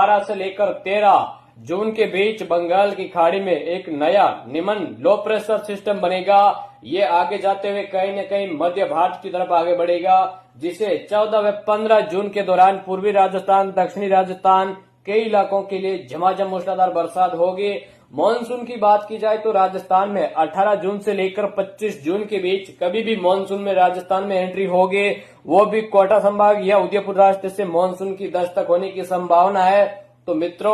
12 से लेकर 13 जून के बीच बंगाल की खाड़ी में एक नया निम्न लो प्रेशर सिस्टम बनेगा। ये आगे जाते हुए कहीं न कहीं मध्य भारत की तरफ आगे बढ़ेगा, जिसे 14 व 15 जून के दौरान पूर्वी राजस्थान, दक्षिणी राजस्थान कई इलाकों के लिए झमाझम मूसलाधार बरसात होगी। मॉनसून की बात की जाए तो राजस्थान में 18 जून से लेकर 25 जून के बीच कभी भी मॉनसून में राजस्थान में एंट्री होगी, वो भी कोटा संभाग या उदयपुर रास्ते से मॉनसून की दस्तक होने की संभावना है। तो मित्रों,